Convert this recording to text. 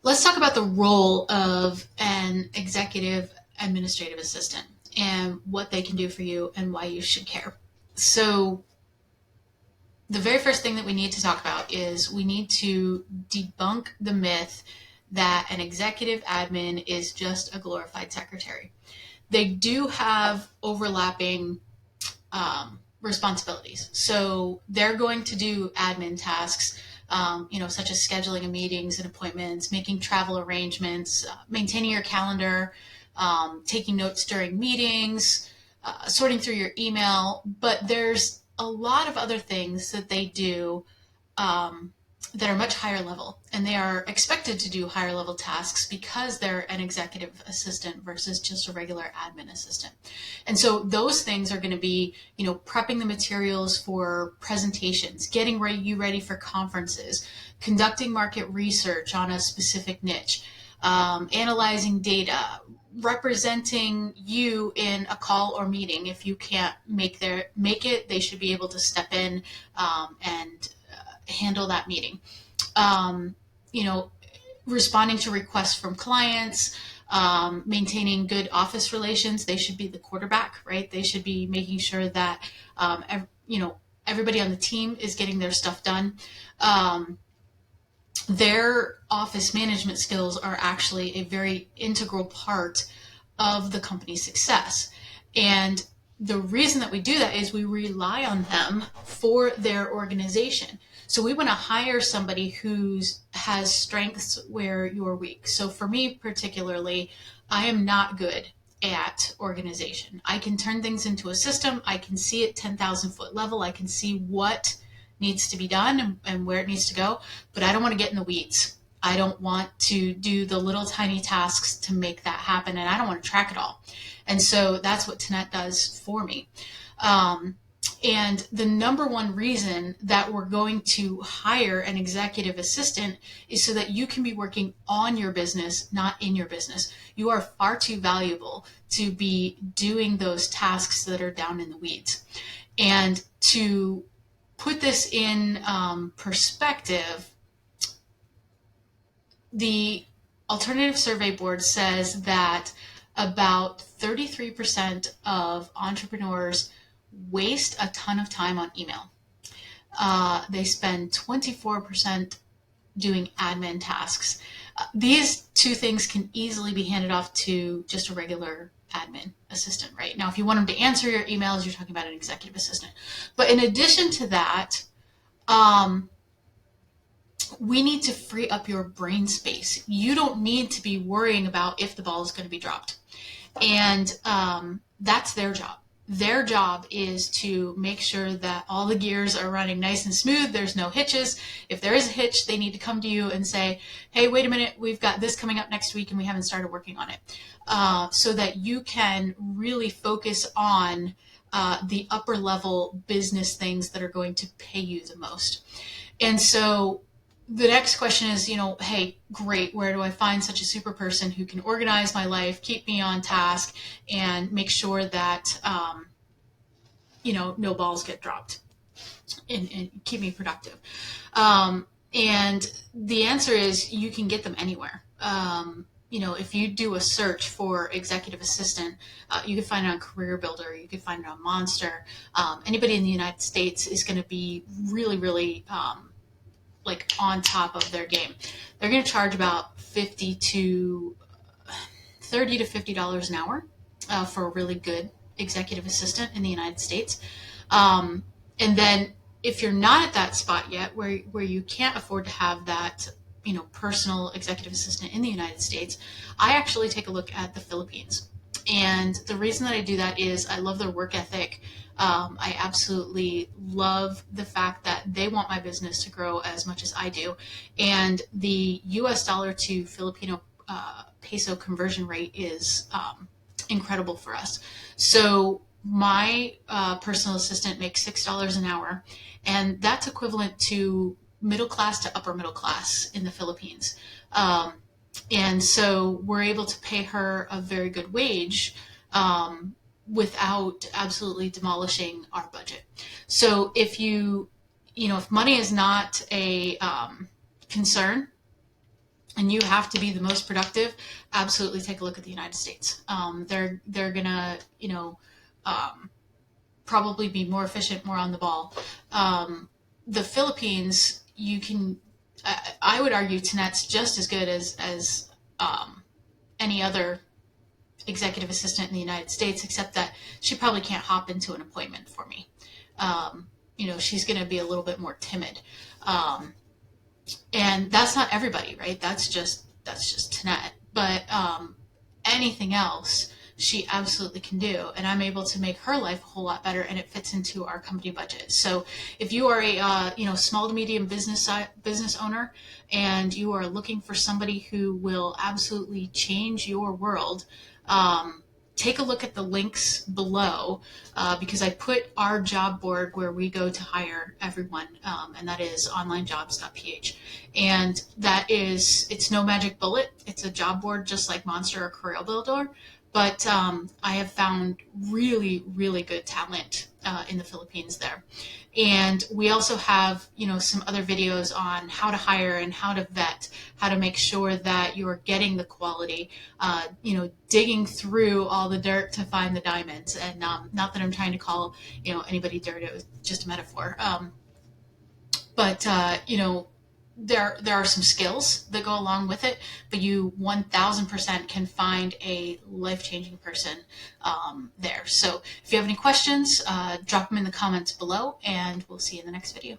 Let's talk about the role of an executive administrative assistant and what they can do for you and why you should care. So, the very first thing that we need to talk about is we need to debunk the myth that an executive admin is just a glorified secretary. They do have overlapping responsibilities. So they're going to do admin tasks, such as scheduling of meetings and appointments, making travel arrangements, maintaining your calendar, taking notes during meetings, sorting through your email. But there's a lot of other things that they do um, that are much higher level, and they are expected to do higher level tasks because they're an executive assistant versus just a regular admin assistant. And so those things are going to be, prepping the materials for presentations, getting you ready for conferences, conducting market research on a specific niche, analyzing data, representing you in a call or meeting. If you can't make it, they should be able to step in and handle that meeting. Um, you know, Responding to requests from clients, maintaining good office relations. They should be the quarterback, right? They should be making sure that everybody on the team is getting their stuff done. Their office management skills are actually a very integral part of the company's success. And the reason that we do that is we rely on them for their organization. So we want to hire somebody who has strengths where you're weak. So for me particularly, I am not good at organization. I can turn things into a system. I can see it 10,000 foot level. I can see what needs to be done and where it needs to go, but I don't want to get in the weeds. I don't want to do the little tiny tasks to make that happen, and I don't want to track it all. And so that's what Tanet does for me. And the number one reason that we're going to hire an executive assistant is so that you can be working on your business, not in your business. You are far too valuable to be doing those tasks that are down in the weeds. And to put this in perspective, the Alternative Survey Board says that about 33% of entrepreneurs waste a ton of time on email. They spend 24% doing admin tasks. These two things can easily be handed off to just a regular admin assistant, right? Now, if you want them to answer your emails, you're talking about an executive assistant. But in addition to that, um, we need to free up your brain space. You don't need to be worrying about if the ball is going to be dropped. And that's their job. Their job is to make sure that all the gears are running nice and smooth. There's no hitches. If there is a hitch, they need to come to you and say, hey, wait a minute, we've got this coming up next week and we haven't started working on it. So that you can really focus on the upper level business things that are going to pay you the most. And so the next question is, hey, great, where do I find such a super person who can organize my life, keep me on task, and make sure that, no balls get dropped and keep me productive? And the answer is you can get them anywhere. If you do a search for executive assistant, you can find it on Career Builder, you can find it on Monster. Anybody in the United States is going to be really, really on top of their game. They're going to charge about $30 to $50 an hour for a really good executive assistant in the United States. And then if you're not at that spot yet, where you can't afford to have that, personal executive assistant in the United States, I actually take a look at the Philippines. And the reason that I do that is I love their work ethic. I absolutely love the fact that they want my business to grow as much as I do. And the US dollar to Filipino peso conversion rate is incredible for us. So my personal assistant makes $6 an hour, and that's equivalent to middle class to upper middle class in the Philippines. And so we're able to pay her a very good wage without absolutely demolishing our budget. So if money is not a concern, and you have to be the most productive, absolutely take a look at the United States. They're gonna, probably be more efficient, more on the ball. The Philippines, you can, I would argue, Tanet's just as good as any other executive assistant in the United States, except that she probably can't hop into an appointment for me. She's going to be a little bit more timid. And that's not everybody, right? That's just Tanet. But anything else, she absolutely can do, and I'm able to make her life a whole lot better, and it fits into our company budget. So if you are a small to medium business owner, and you are looking for somebody who will absolutely change your world, take a look at the links below, because I put our job board where we go to hire everyone, and that is onlinejobs.ph. And it's no magic bullet. It's a job board just like Monster or Career Builder. But I have found really, really good talent in the Philippines there. And we also have, some other videos on how to hire and how to vet, how to make sure that you're getting the quality, digging through all the dirt to find the diamonds. And not that I'm trying to call, anybody dirt, it was just a metaphor. But there are some skills that go along with it, but you 1000% can find a life-changing person there. So if you have any questions, drop them in the comments below, and we'll see you in the next video.